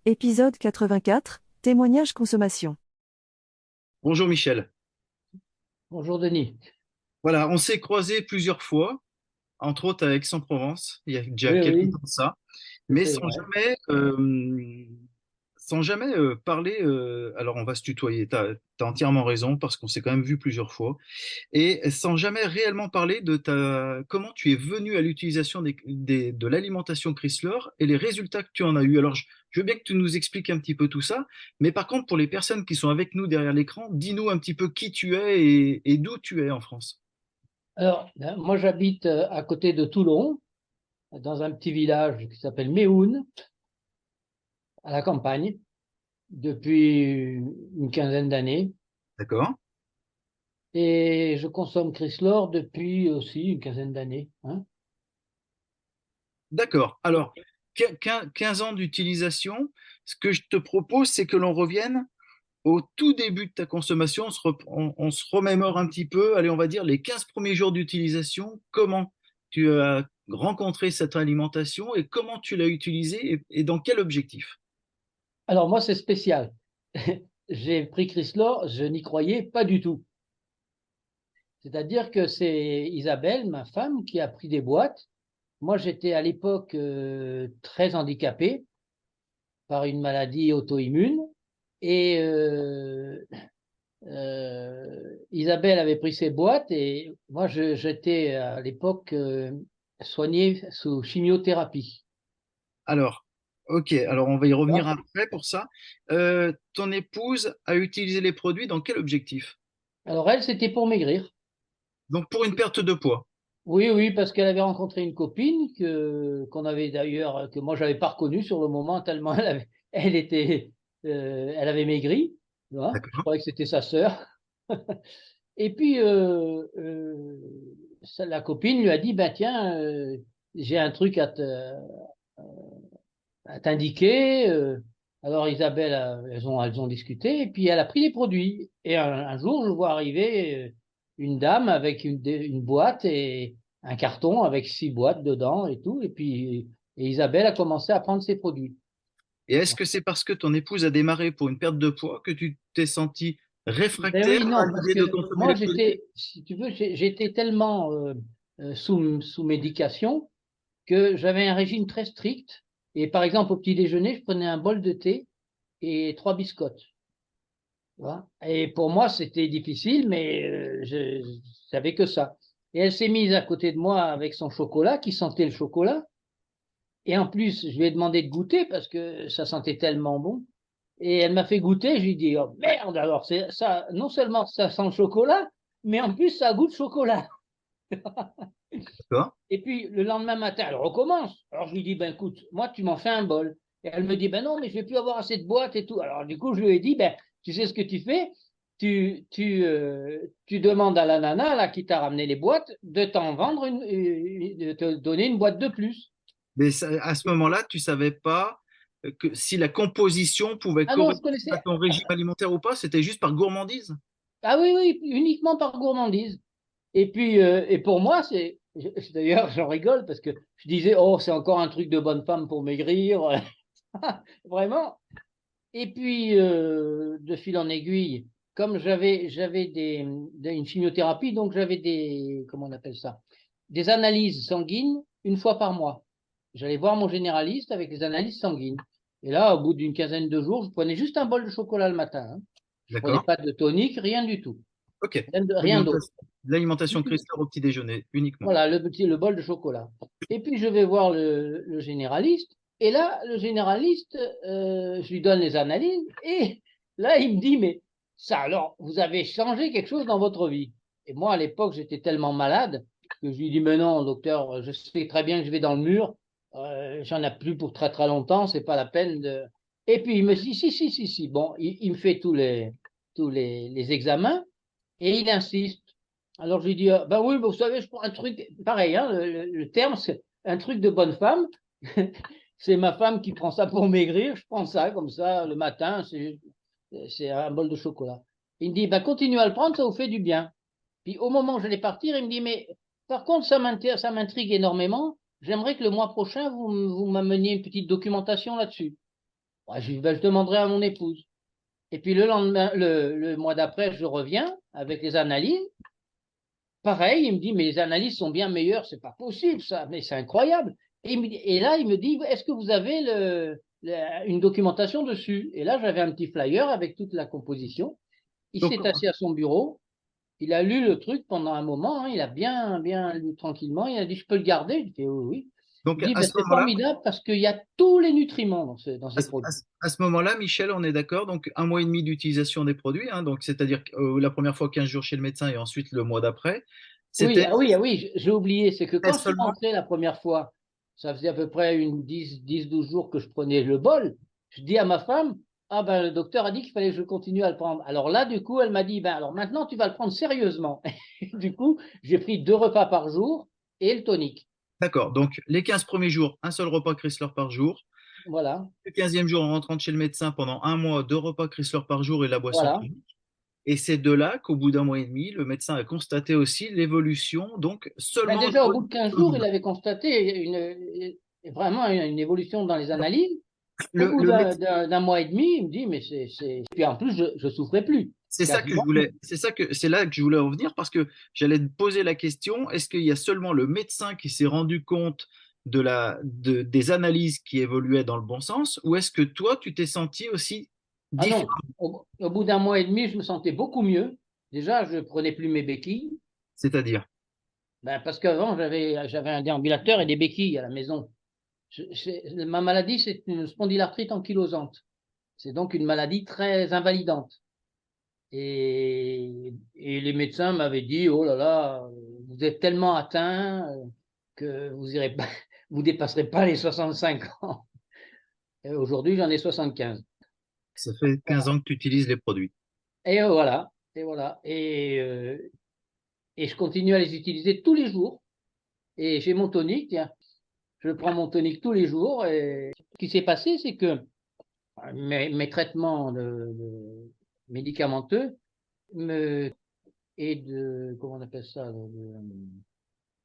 Épisode 84, témoignage consommation. Bonjour Michel. Bonjour Denis. Voilà, on s'est croisés plusieurs fois, entre autres à Aix-en-Provence, il y a déjà Oui, quelques oui, temps de ça, mais c'est vrai. sans jamais parler. Alors on va se tutoyer, tu as entièrement raison, parce qu'on s'est quand même vu plusieurs fois, et sans jamais réellement parler de comment tu es venu à l'utilisation de l'alimentation Chrysler et les résultats que tu en as eu. Alors je veux bien que tu nous expliques un petit peu tout ça, mais par contre, pour les personnes qui sont avec nous derrière l'écran, dis-nous un petit peu qui tu es et d'où tu es en France. Alors, moi j'habite à côté de Toulon, dans un petit village qui s'appelle Méhoun, à la campagne, depuis une quinzaine d'années. D'accord? Et je consomme Chrysler depuis aussi une quinzaine d'années, hein. D'accord. Alors, 15 ans d'utilisation, ce que je te propose, c'est que l'on revienne au tout début de ta consommation. On se remémore un petit peu, allez, on va dire les 15 premiers jours d'utilisation, comment tu as rencontré cette alimentation et comment tu l'as utilisée et dans quel objectif. Alors moi c'est spécial. J'ai pris Chrysler, je n'y croyais pas du tout. C'est-à-dire que c'est Isabelle, ma femme, qui a pris des boîtes. Moi j'étais à l'époque très handicapé par une maladie auto-immune. Et Isabelle avait pris ses boîtes et moi j'étais à l'époque soigné sous chimiothérapie. Alors, ok, alors on va y Tu vois. revenir après pour ça. Ton épouse a utilisé les produits dans quel objectif? Alors elle, c'était pour maigrir. Donc pour une perte de poids. Oui, oui, parce qu'elle avait rencontré une copine qu'on avait d'ailleurs, que moi j'avais pas reconnue sur le moment tellement elle avait maigri. Tu vois. Je D'accord. croyais que c'était sa sœur. Et puis, la copine lui a dit, ben tiens, j'ai un truc à t'indiquer. Alors Isabelle, elles ont discuté, et puis elle a pris les produits. Et un jour, je vois arriver une dame avec une boîte et un carton avec 6 boîtes dedans et tout. Et Isabelle a commencé à prendre ses produits. Et est-ce que c'est parce que ton épouse a démarré pour une perte de poids que tu t'es senti Ben réfractaire oui, à non, parce l'idée de que consommer moi, les produits? si tu veux, j'étais tellement sous médication que j'avais un régime très strict. Et par exemple, au petit déjeuner, je prenais un bol de thé et 3 biscottes. Tu vois. Et pour moi, c'était difficile, mais je savais que ça. Et elle s'est mise à côté de moi avec son chocolat, qui sentait le chocolat. Et en plus, je lui ai demandé de goûter parce que ça sentait tellement bon. Et elle m'a fait goûter. Je lui ai dit, oh merde, alors c'est ça, non seulement ça sent le chocolat, mais en plus ça goûte chocolat. D'accord. Et puis le lendemain matin, elle recommence. Alors je lui dis, ben écoute, moi tu m'en fais un bol. Et elle me dit, ben non, mais je vais plus avoir assez de boîtes et tout. Alors du coup, je lui ai dit, ben tu sais ce que tu fais? Tu demandes à la nana là, qui t'a ramené les boîtes de t'en vendre de te donner une boîte de plus. Mais à ce moment-là, tu savais pas que si la composition pouvait Ah non, je correspondre connaissais. à ton régime alimentaire ou pas, c'était juste par gourmandise. Ah oui, oui, uniquement par gourmandise. Et puis, et pour moi, d'ailleurs, j'en rigole parce que je disais, oh, c'est encore un truc de bonne femme pour maigrir. Vraiment. Et puis, de fil en aiguille, comme j'avais une chimiothérapie, donc j'avais comment on appelle ça? Des analyses sanguines une fois par mois. J'allais voir mon généraliste avec les analyses sanguines. Et là, au bout d'une quinzaine de jours, je prenais juste un bol de chocolat le matin, hein. Je prenais D'accord. pas de tonique, rien du tout. Ok. Rien d'autre. L'alimentation l'alimentation Chrysler au petit déjeuner uniquement. Voilà, le bol de chocolat. Et puis je vais voir le généraliste. Et là, le généraliste, je lui donne les analyses. Et là, il me dit, mais ça alors, vous avez changé quelque chose dans votre vie. Et moi, à l'époque, j'étais tellement malade que je lui dis, mais non, docteur, je sais très bien que je vais dans le mur. J'en ai plus pour très très longtemps, c'est pas la peine de. Et puis il me dit, si, si, si, si. Bon, il me fait tous les examens. Et il insiste. Alors je lui dis, ben oui, mais vous savez, je prends un truc, pareil, hein, le terme, c'est un truc de bonne femme. C'est ma femme qui prend ça pour maigrir, je prends ça comme ça le matin, c'est un bol de chocolat. Il me dit, ben continue à le prendre, ça vous fait du bien. Puis au moment où j'allais partir, il me dit, mais par contre, ça m'intrigue énormément. J'aimerais que le mois prochain, vous m'ameniez une petite documentation là-dessus. Ouais, je demanderai à mon épouse. Et puis le lendemain, le mois d'après, je reviens avec les analyses. Pareil, il me dit, mais les analyses sont bien meilleures, c'est pas possible ça, mais c'est incroyable. Et là, il me dit, est-ce que vous avez une documentation dessus? Et là, j'avais un petit flyer avec toute la composition. Il Donc, s'est assis à son bureau, il a lu le truc pendant un moment, hein, il a bien lu tranquillement, il a dit, je peux le garder? Je dis, oui, oui. donc Il dit, à ben, ce c'est moment-là, formidable parce qu'il y a tous les nutriments dans à ces ce, à produits. ce- à ce moment-là, Michel, on est d'accord. Donc, 1 mois et demi d'utilisation des produits, hein, donc c'est-à-dire la première fois 15 jours chez le médecin et ensuite le mois d'après, Oui, c'était ah oui, ah oui, j'ai oublié, c'est que quand je suis seulement. rentré la première fois, ça faisait à peu près 12 jours que je prenais le bol. Je dis à ma femme, ah ben le docteur a dit qu'il fallait que je continue à le prendre. Alors là, du coup, elle m'a dit, ben alors maintenant tu vas le prendre sérieusement. Du coup, j'ai pris 2 repas par jour et le tonique. D'accord. Donc, les 15 premiers jours, un seul repas Chrysler par jour. Voilà, Le 15e jour, en rentrant de chez le médecin, pendant 1 mois, 2 repas Chrysler par jour et la boisson voilà. tonique. Et c'est de là qu'au bout d'1 mois et demi, le médecin a constaté aussi l'évolution, donc Ben seulement au déjà, au niveau bout de 15 du jours, il globule. avait constaté vraiment une évolution dans les Alors, analyses. Au bout le médecin, d'un mois et demi, il me dit, mais Puis en plus, je souffrais plus, quasiment. c'est là que je voulais revenir parce que j'allais te poser la question, est-ce qu'il y a seulement le médecin qui s'est rendu compte des analyses qui évoluaient dans le bon sens, ou est-ce que toi, tu t'es senti aussi Ah différent? non, au bout d'un mois et demi, je me sentais beaucoup mieux. Déjà, je prenais plus mes béquilles, C'est-à-dire, ben, parce qu'avant, j'avais un déambulateur et des béquilles à la maison. Ma maladie, c'est une spondylarthrite ankylosante. C'est donc une maladie très invalidante. Et les médecins m'avaient dit, oh là là, vous êtes tellement atteint que vous irez pas, vous dépasserez pas les 65 ans. Et aujourd'hui, j'en ai 75. ça fait 15 ans que tu utilises les produits. Et voilà, et je continue à les utiliser tous les jours. Et j'ai mon tonique, tiens, je prends mon tonique tous les jours. Et ce qui s'est passé, c'est que mes traitements médicamenteux me, et comment on appelle ça,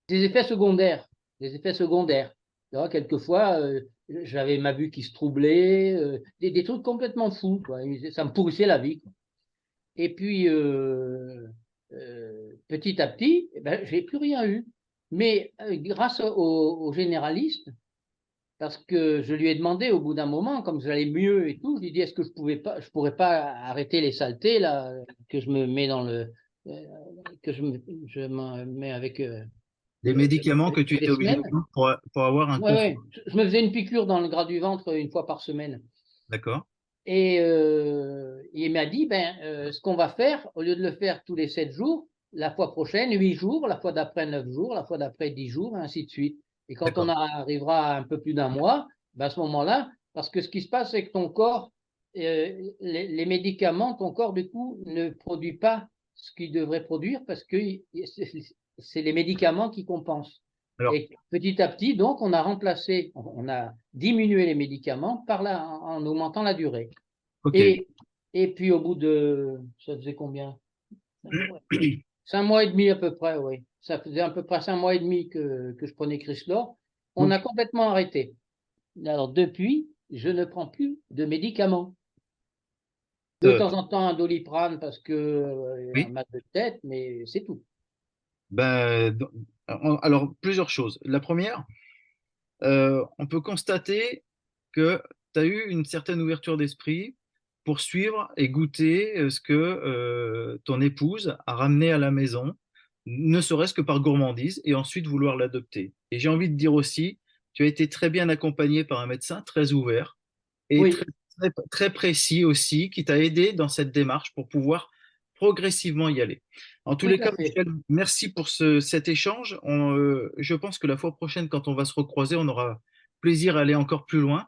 des effets secondaires, des effets secondaires. Tu vois, quelquefois, j'avais ma vue qui se troublait, des trucs complètement fous, quoi. Ça me pourrissait la vie, quoi. Et puis, petit à petit, eh ben, j'ai plus rien eu. Mais grâce au généraliste, parce que je lui ai demandé au bout d'un moment, comme j'allais mieux et tout, je lui ai dit, est-ce que je pourrais pas arrêter les saletés là que je me mets euh, que je me mets avec Les médicaments que tu toutes les étais obligé de semaines. prendre pour avoir un Ouais, confort. ouais. Je me faisais une piqûre dans le gras du ventre une fois par semaine. D'accord? Et il m'a dit, ben, ce qu'on va faire, au lieu de le faire tous les 7 jours, la fois prochaine, 8 jours, la fois d'après 9 jours, la fois d'après 10 jours, et ainsi de suite. Et quand on D'accord. arrivera à un peu plus d'un mois, ben, à ce moment-là, parce que ce qui se passe, c'est que ton corps, les médicaments, ton corps, du coup, ne produit pas ce qu'il devrait produire parce que c'est les médicaments qui compensent. Alors, Et petit à petit, donc, on a diminué les médicaments en augmentant la durée. ok. Et, et puis au bout ça faisait combien? 5 mois et demi à peu près, oui. Ça faisait à peu près 5 mois et demi que je prenais Chrysler. On a Donc, complètement arrêté. Alors depuis, je ne prends plus de médicaments. De euh, temps en temps un Doliprane parce que un oui. mal de tête, mais c'est tout. Ben, alors, plusieurs choses. La première, on peut constater que tu as eu une certaine ouverture d'esprit pour suivre et goûter ce que ton épouse a ramené à la maison, ne serait-ce que par gourmandise, et ensuite vouloir l'adopter. Et j'ai envie de dire aussi, tu as été très bien accompagné par un médecin très ouvert et Oui, très précis aussi, qui t'a aidé dans cette démarche pour pouvoir progressivement y aller. En tous tout les à cas, fait. Michel, merci pour cet échange. Je pense que la fois prochaine, quand on va se recroiser, on aura plaisir à aller encore plus loin.